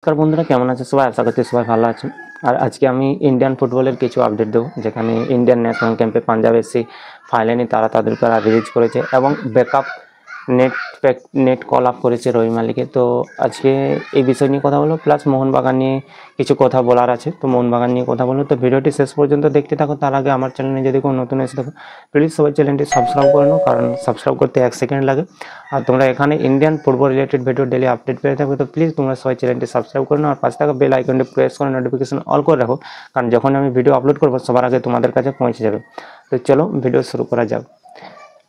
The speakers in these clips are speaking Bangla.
নমস্কার বন্ধুরা, কেমন আছে সবাই? আশা করছি সবাই ভালো আছেন। আর আজকে আমি ইন্ডিয়ান ফুটবলের কিছু আপডেট দেবো, যেখানে ইন্ডিয়ান ন্যাশনাল ক্যাম্পে পাঞ্জাব এফসি ফাইনালি তারা তাদের প্লেয়ার রিলিজ করেছে এবং backup net net call up করেছে রহিম আলীকে। তো আজকে এই বিষয় নিয়ে কথা বলবো, প্লাস মোহনবাগান নিয়ে কিছু কথা বলার আছে। তো মোহনবাগান নিয়ে কথা বলবো, তো ভিডিওটি শেষ পর্যন্ত দেখতে থাকো। তার আগে আমার চ্যানেলে যদি কোনো নতুন এসে থাকো, প্লিজ সবাই চ্যানেলটি সাবস্ক্রাইব করে নাও, কারণ সাবস্ক্রাইব করতে 1 সেকেন্ড লাগে। আর তোমরা এখানে Indian football related video daily update পেয়ে থাকবে। তো প্লিজ তোমরা সবাই চ্যানেলটি সাবস্ক্রাইব করে নাও আর পাশে থাকা বেল আইকনটি প্রেস করে নোটিফিকেশন অল করে রাখো, কারণ যখন আমি ভিডিও আপলোড করবো সবার আগে তোমাদের কাছে পৌঁছে যাবে। তো চলো ভিডিও শুরু করা যাক।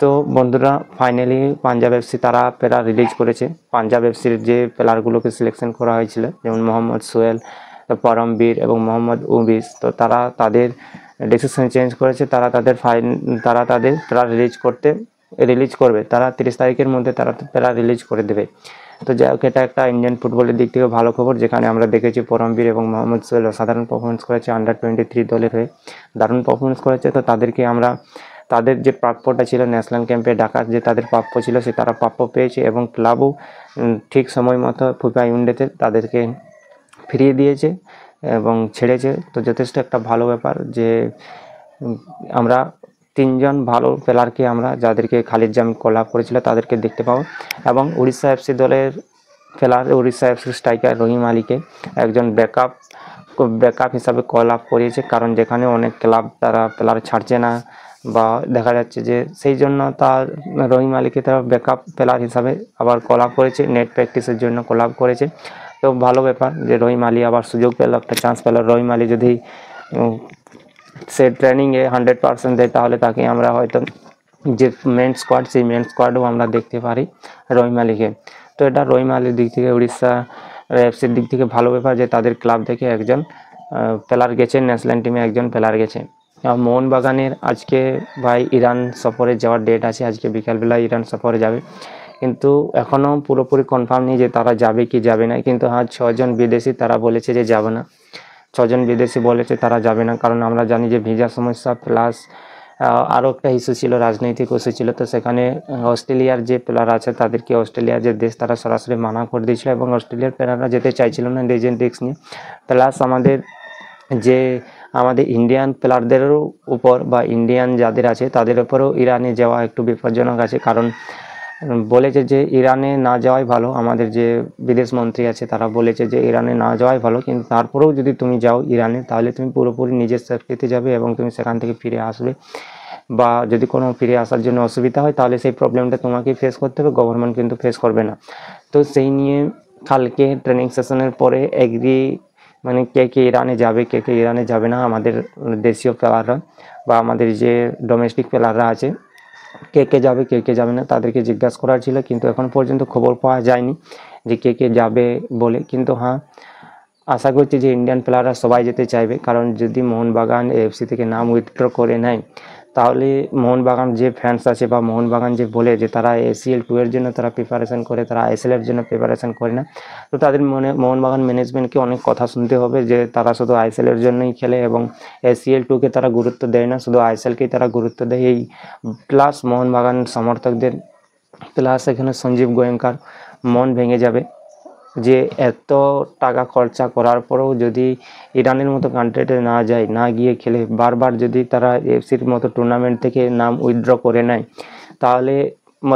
তো বন্ধুরা, ফাইনালি পাঞ্জাব এফসি তারা প্লেয়ার রিলিজ করেছে। পাঞ্জাব এফসির যে প্লেয়ারগুলোকে সিলেকশন করা হয়েছিল, যেমন মোহাম্মদ সোহেল, পরমবীর এবং মোহাম্মদ উবিস, তো তারা তাদের ডিসিশন চেঞ্জ করেছে। তারা তাদের প্লেয়ার রিলিজ করবে। তারা 30 তারিখের মধ্যে তারা প্লেয়ার রিলিজ করে দেবে। তো যাই হোক, এটা একটা ইন্ডিয়ান ফুটবলের দিক থেকে ভালো খবর, যেখানে আমরা দেখেছি পরমবীর এবং মোহাম্মদ সোহেল অসাধারণ পারফরমেন্স করেছে। আন্ডার-23 দলের হয়ে দারুণ পারফরমেন্স করেছে। তো তাদেরকে আমরা তাদের যে প্রাপ্যটা ছিল ন্যাশনাল ক্যাম্পে ডাকার, যে তাদের প্রাপ্য ছিল সে তারা প্রাপ্য পেয়েছে এবং ক্লাবও ঠিক সময় মতো ফিফা ইউনিটেতে তাদেরকে ফিরিয়ে দিয়েছে এবং ছেড়েছে। তো যথেষ্ট একটা ভালো ব্যাপার যে আমরা 3জন ভালো প্লেয়ারকে আমরা, যাদেরকে খালিদ জামি কল আপ করেছিল, তাদেরকে দেখতে পাবো। এবং উড়িষ্যা এফসি দলের প্লেয়ার, উড়িষ্যা এফসি স্ট্রাইকার রহিম আলীকে একজন ব্যাকআপ হিসাবে কল আপ করিয়েছে, কারণ যেখানে অনেক ক্লাব তারা প্লেয়ার ছাড়ছে না বা দেখা যাচ্ছে যে সেই জন্য তার রহিম আলীকে তারা ব্যাকআপ প্লেয়ার হিসাবে আবার কল আপ করেছে, নেট প্র্যাকটিসের জন্য কল আপ করেছে। তো ভালো ব্যাপার যে রহিম আলী আবার সুযোগ পেল, একটা চান্স পেল। রহিম আলী যদি সে ট্রেনিংয়ে 100% দেয়, তাহলে তাকে আমরা হয়তো যে মেন স্কোয়াড, সেই মেন স্কোয়াডও আমরা দেখতে পারি রহিম আলীকে। তো এটা রহিম আলীর দিক থেকে, উড়িষ্যা এফসির দিক থেকে ভালো ব্যাপার যে তাদের ক্লাব থেকে একজন প্লেয়ার গেছে, ন্যাশনাল টিমে একজন প্লেয়ার গেছে। মোহনবাগানের আজকে ভাই ইরান সফরে যাওয়ার ডেট আছে, আজকে বিকালবেলা ইরান সফরে যাবে, কিন্তু এখনও পুরোপুরি কনফার্ম নেই যে তারা যাবে কি যাবে না। কিন্তু 6জন বিদেশি তারা বলেছে যে যাবে না, 6জন বিদেশি বলেছে তারা যাবে না, কারণ আমরা জানি যে ভিসা সমস্যা, প্লাস আরও একটা ইস্যু ছিল, রাজনৈতিক ইস্যু ছিল। তো সেখানে অস্ট্রেলিয়ার যে প্লেয়ার আছে তাদেরকে, অস্ট্রেলিয়ার যে দেশ, তারা সরাসরি মানা করে দিয়েছিল এবং অস্ট্রেলিয়ার প্লেয়াররা যেতে চাইছিল না রিজেন্ট রিস্ক নিয়ে। প্লাস আমাদের ইন্ডিয়ান প্লেয়ারদেরও উপর বা ইন্ডিয়ান যাদের আছে তাদের উপরেও ইরানে যাওয়া একটু বিপজ্জনক আছে, কারণ বলেছে যে ইরানে না যাওয়াই ভালো। আমাদের যে বিদেশ মন্ত্রী আছে তারা বলেছে যে ইরানে না যাওয়াই ভালো, কিন্তু তারপরেও যদি তুমি যাও ইরানে, তাহলে তুমি পুরোপুরি নিজের সেফটিতে যাবে এবং তুমি সেখান থেকে ফিরে আসবে, বা যদি কোনো ফিরে আসার জন্য অসুবিধা হয় তাহলে সেই প্রবলেমটা তোমাকে ফেস করতে হবে, গভর্নমেন্ট কিন্তু ফেস করবে না। তো সেই নিয়ে কালকে ট্রেনিং সেশনের পরে মানে কে ইরানে যাবে, কে ইরানে যাবে না, আমাদের দেশীয় প্লেয়াররা বা আমাদের যে ডোমেস্টিক প্লেয়াররা আছে, কে যাবে কে যাবে না, তাদেরকে জিজ্ঞাসা করার ছিল। কিন্তু এখন পর্যন্ত খবর পাওয়া যায়নি যে কে যাবে বলে। কিন্তু হ্যাঁ, আশা করছি যে ইন্ডিয়ান প্লেয়াররা সবাই যেতে চাইবে, কারণ যদি মোহনবাগান এফসি থেকে নাম উইথড্র করে নেয়, তাহলে মোহনবাগান যে ফ্যান্স আছে বা মোহনবাগান যে বলে যে তারা ACL2 এর জন্য তারা প্রিপারেশন করে, তারা ISL এর জন্য প্রিপারেশন করে না, তো তাদের মোহনবাগান ম্যানেজমেন্টকে অনেক কথা শুনতে হবে যে তারা শুধু ISL এর জন্যই খেলে এবং ACL2কে তারা গুরুত্ব দেয় না, শুধু ISLকেই তারা গুরুত্ব দেয়। এই প্লাস মোহনবাগান সমর্থকদের, প্লাস এখানে সঞ্জীব গোয়েঙ্কার মন ভেঙে যাবে যে এত টাকা খরচা করার পরেও যদি ইরানের মতো কান্ট্রিতে না যায়, না গিয়ে খেলে, বারবার যদি তারা এফসির মতো টুর্নামেন্ট থেকে নাম উইথড্র করে নেয়, তাহলে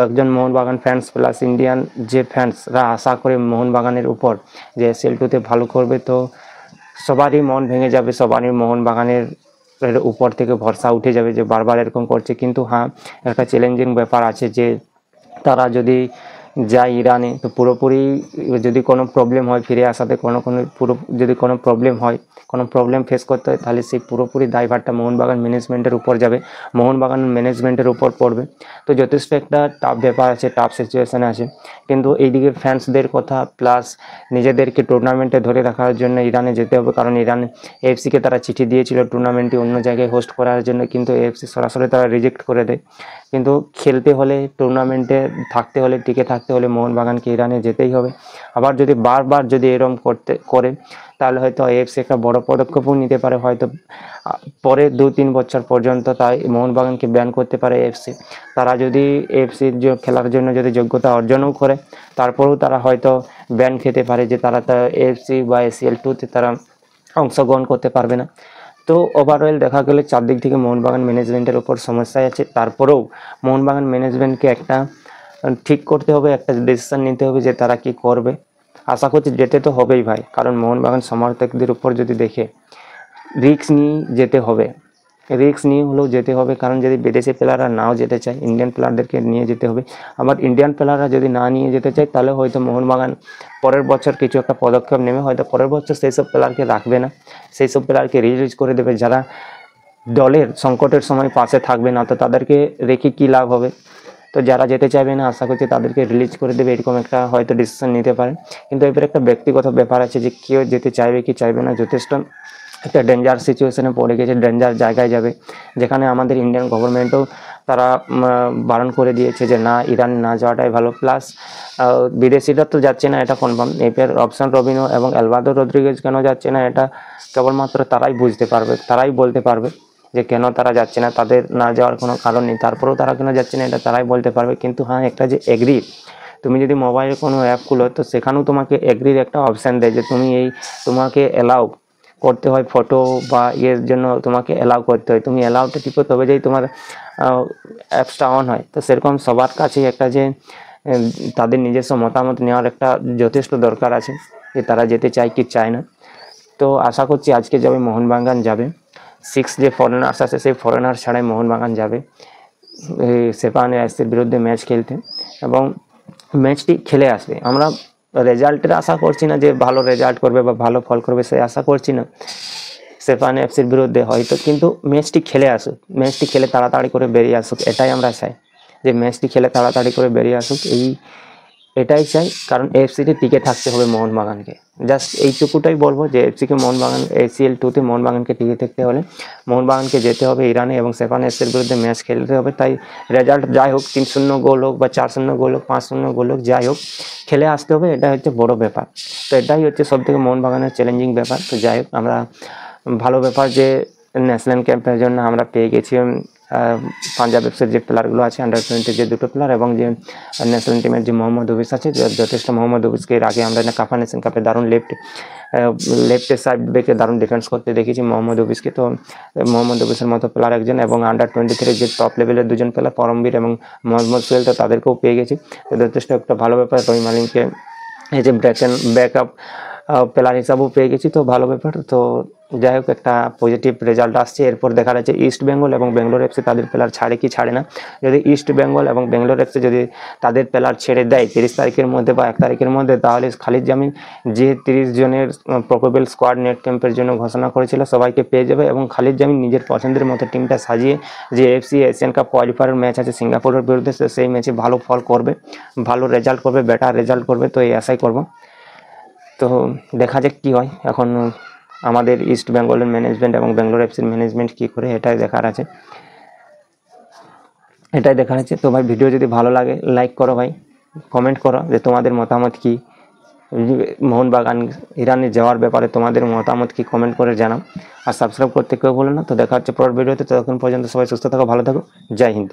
একজন মোহনবাগান ফ্যান্স প্লাস ইন্ডিয়ান যে ফ্যান্সরা আশা করে মোহনবাগানের উপর যে ACL2তে ভালো করবে, তো সবারই মন ভেঙে যাবে, সবারই মোহনবাগানের উপর থেকে ভরসা উঠে যাবে যে বারবার এরকম করছে। কিন্তু হ্যাঁ, একটা চ্যালেঞ্জিং ব্যাপার আছে যে তারা যদি যায় ইরানে, তো পুরোপুরি যদি কোনো প্রবলেম হয় ফিরে আসাতে, যদি কোনো প্রবলেম হয়, কোনো প্রবলেম ফেস করতে হয়, তাহলে সেই পুরোপুরি দায়ভারটা মোহনবাগান ম্যানেজমেন্টের উপর যাবে, মোহনবাগান ম্যানেজমেন্টের উপর পড়বে। তো যথেষ্ট একটা টাফ ব্যাপার আছে, টাফ সিচুয়েশানে আছে। কিন্তু এইদিকে ফ্যান্সদের কথা, প্লাস নিজেদেরকে টুর্নামেন্টে ধরে রাখার জন্য ইরানে যেতে হবে, কারণ ইরান AFCকে তারা চিঠি দিয়েছিল টুর্নামেন্টটি অন্য জায়গায় হোস্ট করার জন্য, কিন্তু AFC সরাসরি তারা রিজেক্ট করে দেয়। কিন্তু খেলতে হলে, টুর্নামেন্টে থাকতে হলে, টিকে থাকতে থাকতে হলে মোহনবাগানকে ইরানে যেতেই হবে। আবার যদি বারবার যদি এরকম করে তাহলে হয়তো এএফসি একটা বড় পদক্ষেপও নিতে পারে, হয়তো পরে 2-3 বছর পর্যন্ত তাই মোহনবাগানকে ব্যান করতে পারে এএফসি। তারা যদি এএফসির খেলার জন্য যদি যোগ্যতা অর্জনও করে তারপরেও তারা হয়তো ব্যান খেতে পারে, যে তারা এএফসি বা এসিএল 2-তে তারা অংশগ্রহণ করতে পারবে না। তো ওভারঅল দেখা গেলে চারদিক থেকে মোহনবাগান ম্যানেজমেন্টের উপর সমস্যায় আছে। তারপরেও মোহনবাগান ম্যানেজমেন্টকে একটা ঠিক করতে হবে, একটা ডিসিশন নিতে হবে যে তারা কি করবে। আশা করছি যেতে তো হবেই ভাই, কারণ মোহনবাগান সমর্থকদের উপর যদি দেখে রিস্ক নিয়ে যেতে হবে, রিস্ক নিয়ে হলেও যেতে হবে। কারণ যদি বিদেশি প্লেয়াররা নাও যেতে চায়, ইন্ডিয়ান প্লেয়ারদেরকে নিয়ে যেতে হবে। আবার ইন্ডিয়ান প্লেয়াররা যদি না নিয়ে যেতে চায় তাহলে হয়তো মোহনবাগান পরের বছর কিছু একটা পদক্ষেপ নেবে, হয়তো পরের বছর সেই সব প্লেয়ারকে রাখবে না, সেই সব প্লেয়ারকে রিলিজ করে দেবে যারা দলের সংকটের সময় পাশে থাকবে না, তো তাদেরকে রেখে কী লাভ হবে। তো যারা যেতে চাইবে না আশা করছি তাদেরকে রিলিজ করে দেবে, এরকম একটা হয়তো ডিসিশন নিতে পারে। কিন্তু এবার একটা ব্যক্তিগত ব্যাপার আছে যে কেউ যেতে চাইবে কি চাইবে না, যথেষ্ট একটা ডেঞ্জার সিচুয়েশনে পড়ে গেছে, ডেঞ্জার জায়গায় যাবে, যেখানে আমাদের ইন্ডিয়ান গভর্নমেন্টও তারা বারণ করে দিয়েছে যে না, ইরান না যাওয়াটাই ভালো। প্লাস বিদেশিরা তো যাচ্ছে না এটা কনফার্ম, এবার রবসান রবিনো এবং এলবাদো রদ্রিগেজ কেন যাচ্ছে না এটা কেবলমাত্র তারাই বুঝতে পারবে, তারাই বলতে পারবে যে কেন তারা যাচ্ছে না, তাদের না যাওয়ার কোনো কারণ নেই, তারপরেও তারা কেন যাচ্ছে না এটা তারাই বলতে পারবে। কিন্তু হ্যাঁ, একটা যে এগ্রি, তুমি যদি মোবাইলে কোনো অ্যাপ খুলো তো সেখানেও তোমাকে এগ্রির একটা অপশান দেয় যে তুমি তোমাকে অ্যালাউ করতে হয়, ফটো বা ইয়ের জন্য তোমাকে অ্যালাউ করতে হয়, তুমি অ্যালাউটা টিপো তবে যেই তোমার অ্যাপসটা অন হয়। তো সেরকম সবার কাছেই একটা যে তাদের নিজস্ব মতামত নেওয়ার একটা যথেষ্ট দরকার আছে যে তারা যেতে চায় কি চায় না। তো আশা করছি আজকে যাবে মোহনবাগান যাবে, 6 যে ফরেনার্স আছে সেই ফরেনার ছাড়াই মোহনবাগান যাবে সেপান এফসির বিরুদ্ধে ম্যাচ খেলতে, এবং ম্যাচটি খেলে আসবে। আমরা রেজাল্টের আশা করছি না যে ভালো রেজাল্ট করবে বা ভালো ফল করবে, সে আশা করছি না সেপান এফসির বিরুদ্ধে হয়তো, কিন্তু ম্যাচটি খেলে আসুক, ম্যাচটি খেলে তাড়াতাড়ি করে বেরিয়ে আসুক, এটাই আমরা চাই যে ম্যাচটি খেলে তাড়াতাড়ি করে বেরিয়ে আসুক, এটাই চাই। কারণ এফসিতে টিকে থাকতে হবে মোহনবাগানকে, জাস্ট এইটুকুটাই বলবো যে এফসিকে মোহনবাগান এসিএল 2-তে মোহনবাগানকে টিকে থাকতে হলে মোহনবাগানকে যেতে হবে ইরানে এবং সেপান এফসির বিরুদ্ধে ম্যাচ খেলতে হবে। তাই রেজাল্ট যাই হোক, 3-0 গোল হোক বা 4-0 গোল হোক, 5-0 গোল হোক, যাই হোক খেলে আসতে হবে, এটা হচ্ছে বড় ব্যাপার। তো এটাই হচ্ছে সবথেকে মোহনবাগানের চ্যালেঞ্জিং ব্যাপার। তো যাই হোক, আমরা ভালো ব্যাপার যে ন্যাশনাল ক্যাম্পের জন্য আমরা পেয়ে গেছি পাঞ্জাব এফসির যে প্লেয়ারগুলো আছে আন্ডার-20 যে দুটো প্লেয়ার, এবং যে ন্যাশনাল টিমের যে মোহাম্মদ হফিজ আছে, যথেষ্ট মোহাম্মদ হফিজকে এর আগে আমরা কাফা নেশন কাপে দারুণ লেফটের সাইড ব্যাকে দারুণ ডিফেন্স করতে দেখেছি মোহাম্মদ হফিজকে। তো মোহাম্মদ হফিজের মতো প্লেয়ার একজন, এবং আন্ডার-23 যে টপ লেভেলের দুজন প্লেয়ার পরমবীর এবং মোহাম্মদ সোহেল, তো তাদেরকেও পেয়ে গেছি। তো যথেষ্ট একটা ভালো ব্যাপার। রহিম আলিমকে এই যে ব্যাকআপ প্লেয়ার হিসাবেও পেয়ে গেছি, তো ভালো ব্যাপার। তো যাই হোক, একটা পজিটিভ রেজাল্ট আসছে। এরপর দেখা যাচ্ছে ইস্ট বেঙ্গল এবং ব্যাঙ্গালোর এফসি তাদের প্লেয়ার ছাড়ে কি ছাড়ে না। যদি ইস্ট বেঙ্গল এবং ব্যাঙ্গালোর এফসি যদি তাদের প্লেয়ার ছেড়ে দেয় 30 তারিখের মধ্যে বা 1 তারিখের মধ্যে, তাহলে খালিদ জামিল যে 30 জনের প্রোবেবল স্কোয়াড নেট ক্যাম্পের জন্য ঘোষণা করেছিল সবাইকে পেয়ে যাবে, এবং খালিদ জামিল নিজের পছন্দের মতো টিমটা সাজিয়ে যে FC Asian cup qualifier match আছে সিঙ্গাপুরের বিরুদ্ধে, সেই ম্যাচে ভালো ফল করবে, ভালো রেজাল্ট করবে, বেটার রেজাল্ট করবে। তো এই আশাই করব। তো দেখা যাক কী হয়। এখন আমাদের ইস্ট বেঙ্গলের ম্যানেজমেন্ট এবং ব্যাঙ্গালোর এফসির ম্যানেজমেন্ট কী করে এটাই দেখার আছে, এটাই দেখার আছে। তো ভাই, ভিডিও যদি ভালো লাগে লাইক করো ভাই, কমেন্ট করো যে তোমাদের মতামত কী, মোহনবাগান ইরানে যাওয়ার ব্যাপারে তোমাদের মতামত কি কমেন্ট করে জানাও, আর সাবস্ক্রাইব করতে কেউ বলো না। তো দেখা হচ্ছে পরের ভিডিওতে, ততক্ষণ পর্যন্ত সবাই সুস্থ থাকো, ভালো থাকো, জয় হিন্দ।